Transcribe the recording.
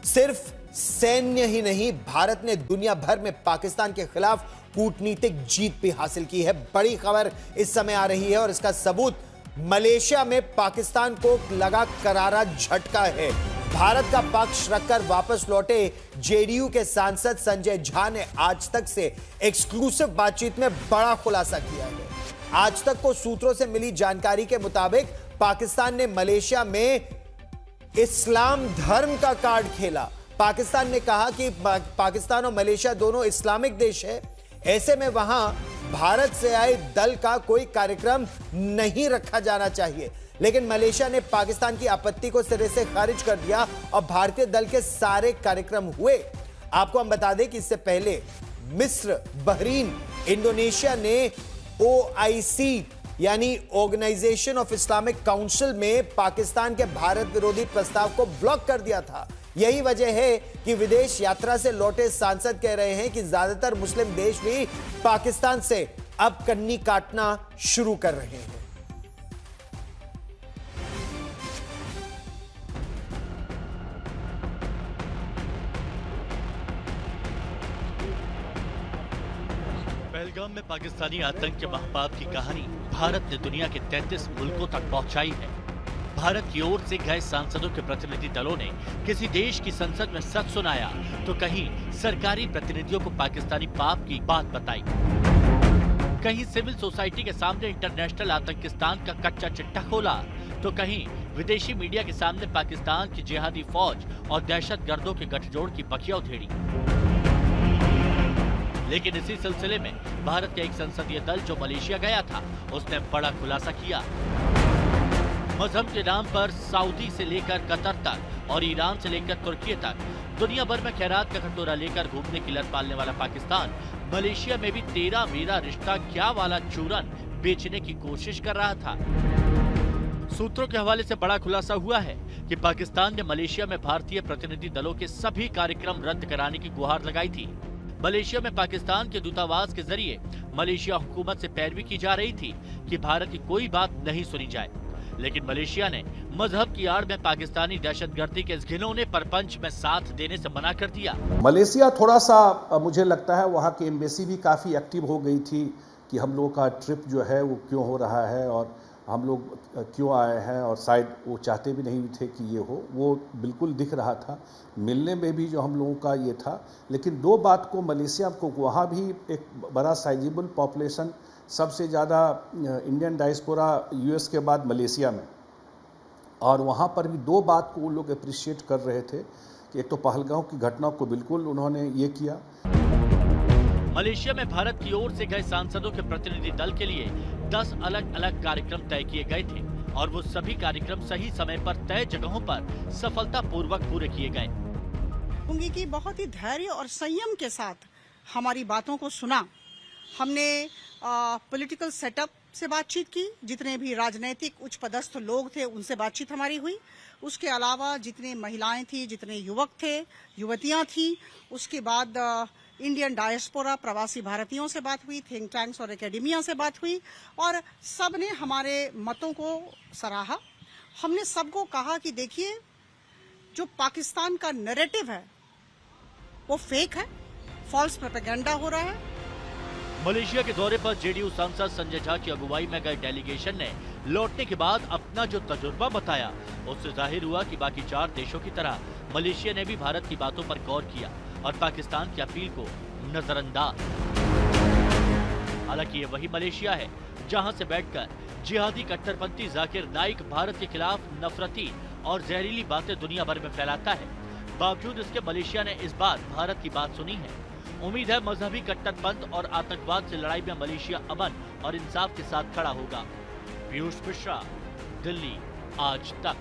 सिर्फ सैन्य ही नहीं, भारत ने दुनिया भर में पाकिस्तान के खिलाफ कूटनीतिक जीत भी हासिल की है। बड़ी खबर इस समय आ रही है और इसका सबूत मलेशिया में पाकिस्तान को लगा करारा झटका है। भारत का पक्ष रखकर वापस लौटे जेडीयू के सांसद संजय झा ने आज तक से एक्सक्लूसिव बातचीत में बड़ा खुलासा किया है। आज तक को सूत्रों से मिली जानकारी के मुताबिक पाकिस्तान ने मलेशिया में इस्लाम धर्म का कार्ड खेला। पाकिस्तान ने कहा कि पाकिस्तान और मलेशिया दोनों इस्लामिक देश है, ऐसे में वहां भारत से आए दल का कोई कार्यक्रम नहीं रखा जाना चाहिए। लेकिन मलेशिया ने पाकिस्तान की आपत्ति को सिरे से खारिज कर दिया और भारतीय दल के सारे कार्यक्रम हुए। आपको हम बता दें कि इससे पहले मिस्र, बहरीन, इंडोनेशिया ने OIC यानी ऑर्गेनाइजेशन ऑफ इस्लामिक काउंसिल में पाकिस्तान के भारत विरोधी प्रस्ताव को ब्लॉक कर दिया था। यही वजह है कि विदेश यात्रा से लौटे सांसद कह रहे हैं कि ज्यादातर मुस्लिम देश भी पाकिस्तान से अब कन्नी काटना शुरू कर रहे हैं। पहलगाम में पाकिस्तानी आतंक के महापाप की कहानी भारत ने दुनिया के 33 मुल्कों तक पहुंचाई है। भारत की ओर से गए सांसदों के प्रतिनिधि दलों ने किसी देश की संसद में सच सुनाया तो कहीं सरकारी प्रतिनिधियों को पाकिस्तानी पाप की बात बताई, कहीं सिविल सोसाइटी के सामने इंटरनेशनल आतंकिस्तान का कच्चा चिट्ठा खोला तो कहीं विदेशी मीडिया के सामने पाकिस्तान की जिहादी फौज और दहशतगर्दों के गठजोड़ की बखिया उधेड़ी। लेकिन इसी सिलसिले में भारत का एक संसदीय दल जो मलेशिया गया था, उसने बड़ा खुलासा किया। मजहब के नाम पर सऊदी से लेकर कतर तक और ईरान से लेकर तुर्की तक दुनिया भर में खैरात का कटोरा लेकर घूमने की लत पालने वाला पाकिस्तान मलेशिया में भी तेरा मेरा रिश्ता क्या वाला चूरन बेचने की कोशिश कर रहा था। सूत्रों के हवाले से बड़ा खुलासा हुआ है कि पाकिस्तान ने मलेशिया में भारतीय प्रतिनिधि दलों के सभी कार्यक्रम रद्द कराने की गुहार लगाई थी। मलेशिया में पाकिस्तान के दूतावास के जरिए मलेशिया हुकूमत से पैरवी की जा रही थी कि भारत की कोई बात नहीं सुनी जाए। लेकिन मलेशिया ने मजहब की आड़ में पाकिस्तानी दहशतगर्दी के इस घिनौने परपंच में साथ देने से मना कर दिया। मलेशिया थोड़ा सा मुझे लगता है वहाँ की एम्बेसी भी काफ़ी एक्टिव हो गई थी कि हम लोग का ट्रिप जो है वो क्यों हो रहा है और हम लोग क्यों आए हैं, और शायद वो चाहते भी नहीं थे कि ये हो, वो बिल्कुल दिख रहा था। मिलने में भी जो हम लोगों का ये था। लेकिन दो बात को मलेशिया को, वहाँ भी एक बड़ा साइजेबल पॉपुलेशन, सबसे ज़्यादा इंडियन डायस्पोरा US के बाद मलेशिया में, और वहाँ पर भी दो बात को वो लोग अप्रिशिएट कर रहे थे कि एक तो पहलगाम की घटना को बिल्कुल उन्होंने ये किया। मलेशिया में भारत की ओर से गए सांसदों के प्रतिनिधि दल के लिए 10 अलग अलग कार्यक्रम तय किए गए थे और वो सभी कार्यक्रम सही समय पर तय जगहों पर सफलतापूर्वक पूरे किए गए। होंगी कि बहुत ही धैर्य और संयम के साथ हमारी बातों को सुना। हमने पॉलिटिकल सेटअप से बातचीत की, जितने भी राजनीतिक उच्च पदस्थ लोग थे उनसे बातचीत हमारी हुई। उसके अलावा जितने महिलाएं थी, जितने युवक थे, युवतियां थी, उसके बाद इंडियन डायस्पोरा प्रवासी भारतीयों से बात हुई, थिंक टैंक्स और एकेडमिया से बात हुई, और सब ने हमारे मतों को सराहा। हमने सबको कहा कि देखिए, जो पाकिस्तान का नैरेटिव है वो फेक है, फॉल्स प्रोपेगेंडा हो रहा है। मलेशिया के दौरे पर जेडीयू सांसद संजय झा की अगुवाई में गए डेलीगेशन ने लौटने के बाद अपना जो तजुर्बा बताया, उससे जाहिर हुआ कि बाकी 4 देशों की तरह मलेशिया ने भी भारत की बातों पर गौर किया और पाकिस्तान की अपील को नजरअंदाज। हालांकि ये वही मलेशिया है जहां से बैठकर जिहादी कट्टरपंथी जाकिर नाइक भारत के खिलाफ नफरती और जहरीली बातें दुनिया भर में फैलाता है। बावजूद इसके मलेशिया ने इस बार भारत की बात सुनी है। उम्मीद है मजहबी कट्टरपंथ और आतंकवाद से लड़ाई में मलेशिया अमन और इंसाफ के साथ खड़ा होगा। पीयूष मिश्रा, दिल्ली आज तक।